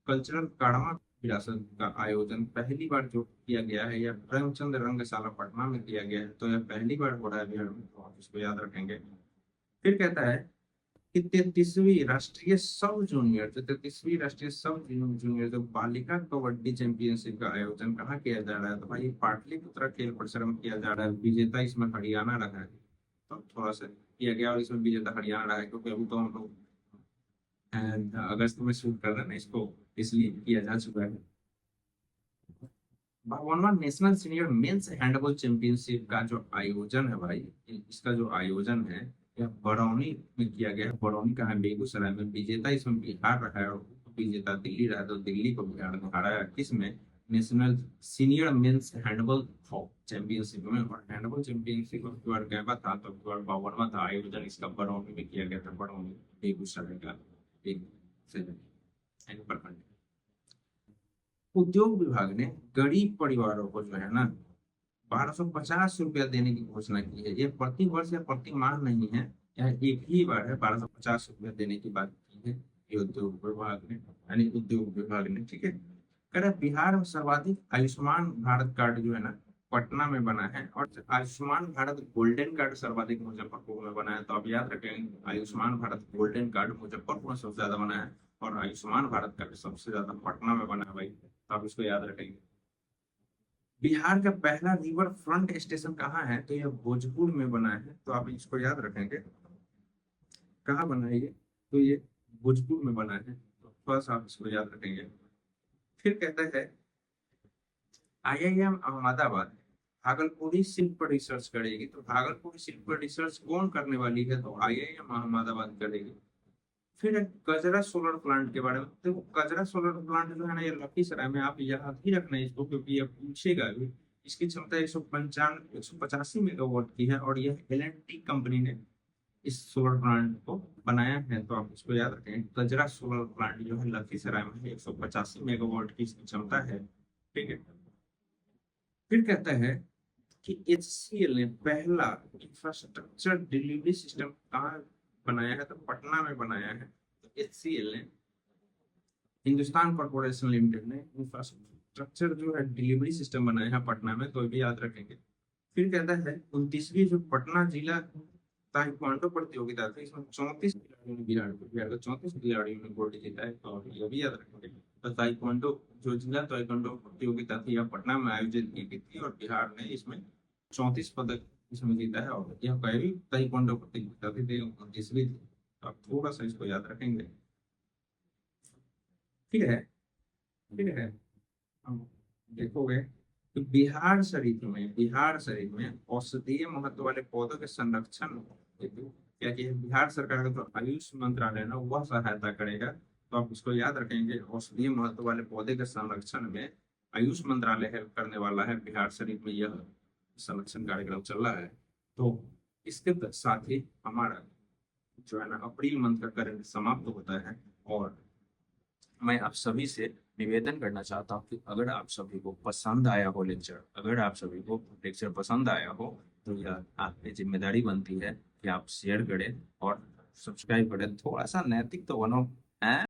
कल्चरल कारवां विरासत का आयोजन पहली बार जो किया गया है यह प्रेमचंद रंगशाला पटना में किया गया है। तो यह पहली बार हो रहा है बिहार में। तो आप इसको याद रखेंगे। फिर कहता है कि 33वीं राष्ट्रीय सब जूनियर जो बालिका कबड्डी चैंपियनशिप का आयोजन कहाँ किया जा रहा है? तो भाई पाटलिपुत्र खेल परिसर में किया जा रहा है। विजेता इसमें हरियाणा रहा है। तो थोड़ा सा किया गया और इसमें विजेता हरियाणा रहा है क्योंकि अभी तो हम लोग अगस्त में शुरू कर रहे हैं ना इसको, इसलिए किया जा चुका है। 52वां national senior men's handball championship का जो आयोजन है भाई, इसका जो आयोजन है यह बरौनी में किया गया है। बरौनी का है बेगूसराय में। विजेता इसमें बिहार रहा है और विजेता दिल्ली रहा है। तो दिल्ली को बिहार ने हराया किसमें? National senior men's handball championship में, और हैंडबॉल चैंपियनशिप इस बार गया था, तो इस बार 52वां था आयोजन इसका बरौनी में किया गया था, बरौनी बेगूसराय का एक से प्रखंड। उद्योग विभाग ने गरीब परिवारों को जो है ना 1250 रुपया देने की घोषणा की है। ये प्रति वर्ष या प्रति माह नहीं है, यह एक ही बार है, 1250 रुपया देने की बात की है ये उद्योग विभाग ने, यानी उद्योग विभाग ने, ठीक है। कह रहे बिहार में सर्वाधिक आयुष्मान भारत कार्ड जो है ना पटना में बना है, और आयुष्मान भारत गोल्डन कार्ड सर्वाधिक मुजफ्फरपुर में बना है। तो आप याद रखेंगे आयुष्मान भारत गोल्डन कार्ड मुजफ्फरपुर में सबसे ज्यादा बना है, और आयुष्मान भारत कार्ड सबसे ज्यादा पटना में बना है भाई, तो आप इसको याद रखेंगे। बिहार का पहला रिवर फ्रंट स्टेशन कहाँ है, तो यह भोजपुर में बना है, तो आप इसको याद रखेंगे। कहाँ बना है ये, तो ये भोजपुर में बना है, तो थोड़ा सा आप इसको याद रखेंगे। फिर कहता है आईआईएम अहमदाबाद भागलपुरी शिल्प पर रिसर्च करेगी, तो भागलपुरी शिल्प पर रिसर्च कौन करने वाली है, तो आईआईएम अहमदाबाद करेगी। फिर कजरा सोलर प्लांट के बारे में देखो, कजरा सोलर प्लांट जो है ना ये लखीसराय में, आप याद ही रखना है इसको, क्योंकि ये पूछेगा भी। इसकी क्षमता 185 मेगावाट की है, और यह एल&टी कंपनी ने इस सोलर प्लांट को बनाया है, तो आप इसको याद रखें। कजरा सोलर प्लांट जो है लखीसराय में 185 मेगावाट की इसकी क्षमता है, ठीक है। फिर कहता है कि एचसीएल ने पहला इंफ्रास्ट्रक्चर डिलीवरी सिस्टम कहाँ बनाया है, तो पटना में बनाया है। तो एचसीएल ने, हिंदुस्तान कॉर्पोरेशन लिमिटेड ने इंफ्रास्ट्रक्चर जो है डिलीवरी सिस्टम बनाया है पटना में, तो ये भी याद रखेंगे। फिर कहता है 29वीं जो पटना जिला ताइक्वांडो प्रतियोगिता थी, इसमें 34 खिलाड़ियों ने बिहार के 34 खिलाड़ियों ने गोल्ड जीता है, तो ये भी याद रखेंगे। तो ताइक्वांडो जो जिला ताइक्वांडो प्रतियोगिता थी यह पटना में आयोजित की गई थी, और बिहार ने इसमें 34 पदक इसमें जीता है, और यह पहली ताइक्वांडो प्रतियोगिता थी 29वीं थी, तो आप थोड़ा सा इसको याद रखेंगे। ठीक है, ठीक है। हम देखोगे तो बिहार शरीफ में औषधीय महत्व वाले पौधों के संरक्षण हेतु क्या कि बिहार सरकार का जो आयुष मंत्रालय है ना वह सहायता करेगा, तो आप इसको याद रखेंगे। औषधीय महत्व वाले पौधे के संरक्षण में आयुष मंत्रालय हेल्प करने वाला है, बिहार शरीफ में यह संरक्षण कार्यक्रम चल रहा है। तो इसके साथ ही हमारा जो है ना अप्रैल मंथ का करंट समाप्त होता है, और मैं आप सभी से निवेदन करना चाहता हूँ कि अगर आप सभी को पसंद आया हो लेक्चर, अगर आप सभी को लेक्चर पसंद आया हो, तो यह आपकी जिम्मेदारी बनती है कि आप शेयर करें और सब्सक्राइब करें। थोड़ा सा नैतिक तो बनो, हैं?